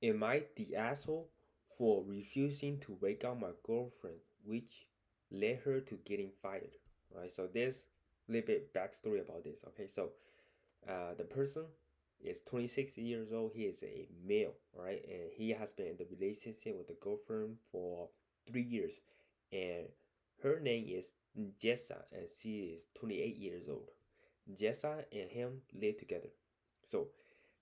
Am I the asshole for refusing to wake up my girlfriend, which led her to getting fired? Right. So there's a little bit backstory about this. Okay. So the person is 26 years old. He is a male, right? And he has been in the relationship with the girlfriend for 3 years. And her name is Jessa, and she is 28 years old. Jessa and him live together. So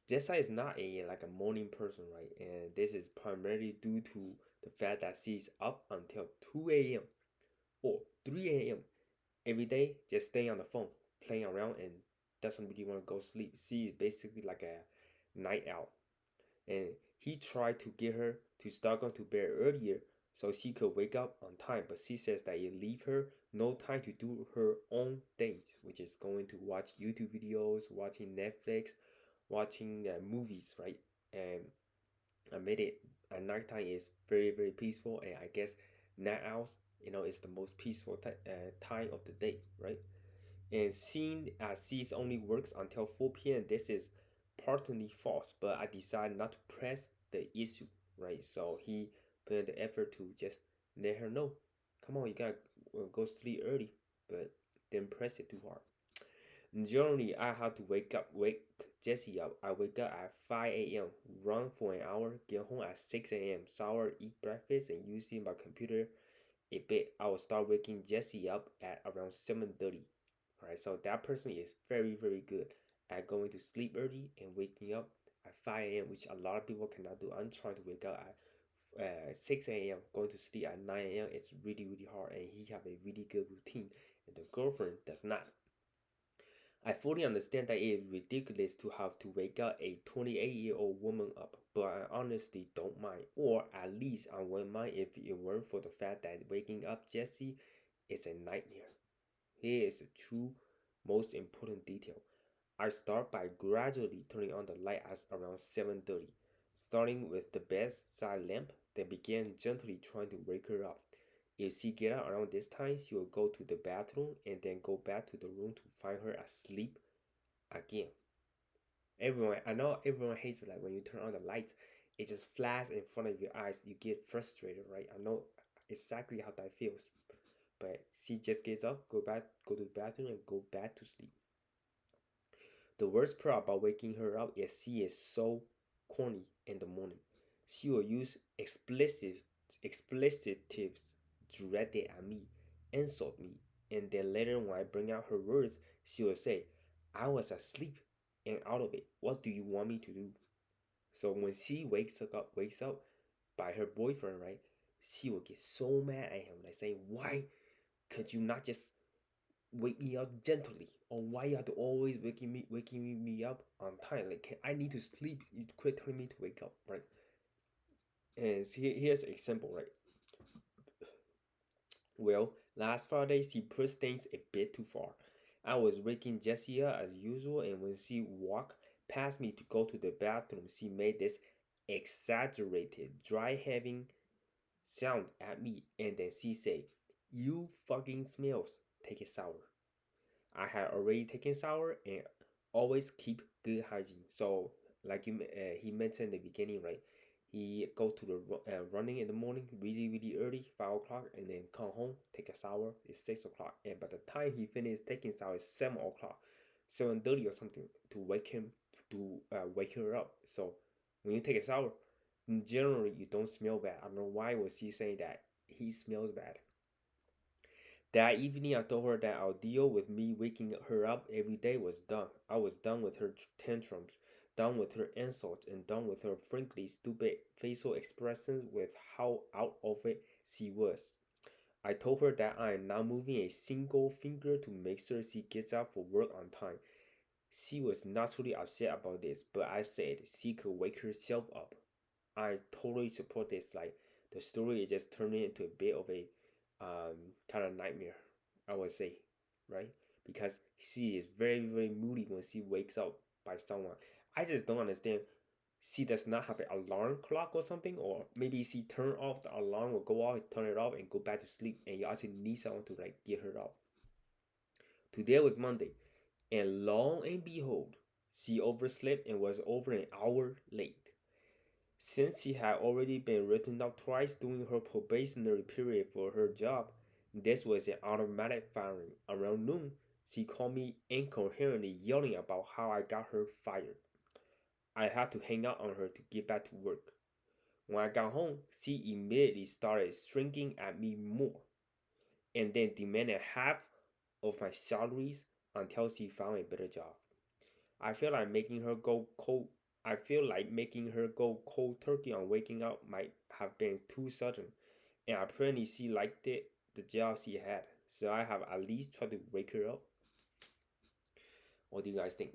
Jessa is not a like a morning person, right? And this is primarily due to the fact that she's up until 2 a.m. or 3 a.m. every day, just staying on the phone, playing around, and doesn't really want to go sleep. She is basically like a night owl. And he tried to get her to start going to bed earlier so she could wake up on time, but she says that it leave her no time to do her own things, which is going to watch YouTube videos, watching Netflix, watching movies, right? And I made it at nighttime is very very peaceful, and I guess night owls, is the most peaceful time of the day, right? And seeing as this only works until 4 p.m., this is partly false, but I decided not to press the issue, right? So he put in the effort to just let her know, come on, you gotta go sleep early, but didn't press it too hard. Generally, I have to wake Jesse up. I wake up at 5 a.m., run for an hour, get home at 6 a.m., shower, eat breakfast, and using my computer a bit. I will start waking Jesse up at around 7:30. All right, so that person is very, very good at going to sleep early and waking up at 5 a.m., which a lot of people cannot do. I'm trying to wake up at 6 a.m., going to sleep at 9 a.m. It's really, really hard, and he have a really good routine, and the girlfriend does not. I fully understand that it is ridiculous to have to wake up a 28-year-old woman up, but I honestly don't mind, or at least I wouldn't mind if it weren't for the fact that waking up Jesse is a nightmare. Here is the true most important detail. I start by gradually turning on the light at around 7:30, starting with the bedside lamp, then begin gently trying to wake her up. If she get up around this time, she will go to the bathroom and then go back to the room to find her asleep again. I know everyone hates it, like when you turn on the lights, it just flashes in front of your eyes. You get frustrated, right? I know exactly how that feels. But she just gets up, go to the bathroom, and go back to sleep. The worst part about waking her up is she is so corny in the morning. She will use explicitives directed at me, insult me, and then later when I bring out her words, she will say, I was asleep and out of it. What do you want me to do? So when she wakes up by her boyfriend, right? She will get so mad at him, like saying, why could you not just wake me up gently, or why you have to always waking me up on time? Like, I need to sleep, you quit telling me to wake up, right? And here's an example, right? Well, last Friday she pushed things a bit too far. I was waking Jessie up as usual, and when she walked past me to go to the bathroom, she made this exaggerated dry having sound at me, and then she said, you fucking smells, take a shower. I had already taken shower and always keep good hygiene. So, like he mentioned in the beginning, right? He go to the running in the morning, really really early, 5 o'clock, and then come home, take a shower. It's 6 o'clock, and by the time he finished taking shower, it's 7 o'clock, 7:30 or something to wake her up. So when you take a shower, generally you don't smell bad. I don't know why was he saying that he smells bad. That evening, I told her that our deal with me waking her up every day was done. I was done with her tantrums, done with her insults, and done with her frankly stupid facial expressions with how out of it she was. I told her that I am not moving a single finger to make sure she gets out for work on time. She was naturally upset about this, but I said she could wake herself up. I totally support this. Like, the story is just turning into a bit of a kind of nightmare, I would say, right? Because she is very, very moody when she wakes up by someone. I just don't understand. She does not have an alarm clock or something, or maybe she turn off the alarm or go out, turn it off, and go back to sleep, and you actually need someone to like get her up. Today was Monday, and lo and behold, she overslept and was over an hour late. Since she had already been written up twice during her probationary period for her job, this was an automatic firing. Around noon, she called me incoherently yelling about how I got her fired. I had to hang up on her to get back to work. When I got home, she immediately started shrinking at me more and then demanded half of my salaries until she found a better job. I feel like making her go cold. I feel like making her go cold turkey on waking up might have been too sudden, and apparently she liked the job she had. So I have at least tried to wake her up. What do you guys think?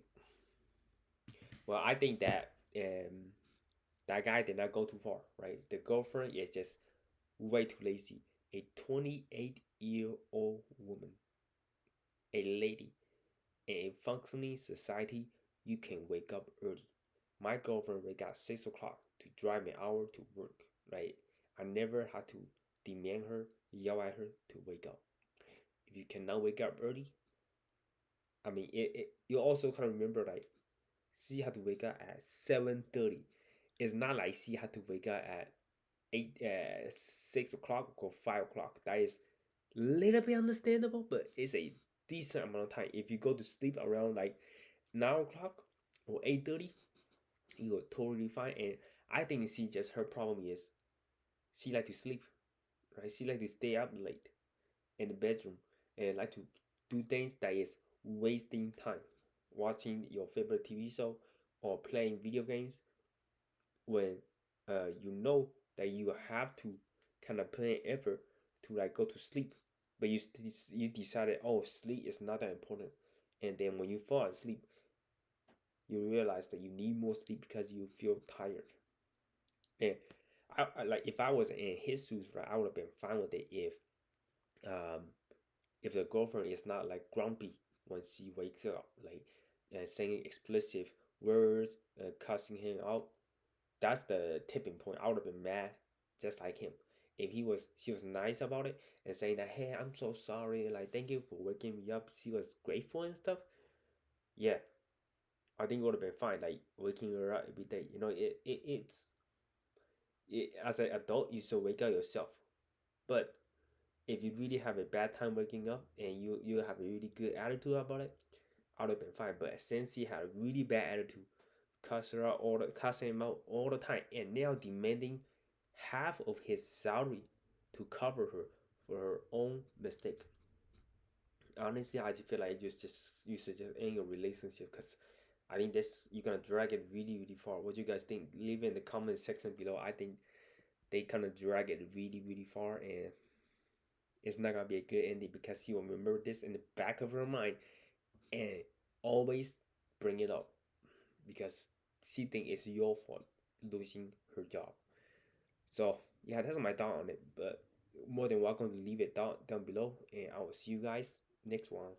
Well, I think that that guy did not go too far, right? The girlfriend is just way too lazy. A 28-year-old woman, a lady, in a functioning society, you can wake up early. My girlfriend wake up 6 o'clock to drive an hour to work, right? I never had to demand her, yell at her to wake up. If you cannot wake up early, I mean, you also kind of remember like she had to wake up at 7:30. It's not like she had to wake up at 6 o'clock or 5 o'clock. That is a little bit understandable, but it's a decent amount of time. If you go to sleep around like 9 o'clock or 8:30, you are totally fine. And I think she just her problem is she like to sleep, right? She like to stay up late in the bedroom and like to do things that is wasting time, watching your favorite TV show or playing video games when you know that you have to kind of put in effort to like go to sleep, but you decided, oh, sleep is not that important, and then when you fall asleep, you realize that you need more sleep because you feel tired. And I like if I was in his shoes, right, I would have been fine with it um if the girlfriend is not like grumpy when she wakes up, like saying explicit words, cussing him out. That's the tipping point. I would have been mad just like him. If she was nice about it and saying that, hey, I'm so sorry, like thank you for waking me up. She was grateful and stuff. Yeah, I think it would have been fine. Like waking her up every day. You know, as an adult, you should wake up yourself. But if you really have a bad time waking up and you have a really good attitude about it, I would have been fine. But since he had a really bad attitude, cussing him out all the time, and now demanding half of his salary to cover her for her own mistake. Honestly, I just feel like you should just end your relationship because I think this you're gonna drag it really really far. What do you guys think? Leave it in the comment section below. I think they kind of drag it really really far, and it's not gonna be a good ending because she will remember this in the back of her mind and always bring it up because she think it's your fault losing her job. So yeah, that's my thought on it. But more than welcome to leave it down below, and I will see you guys next one.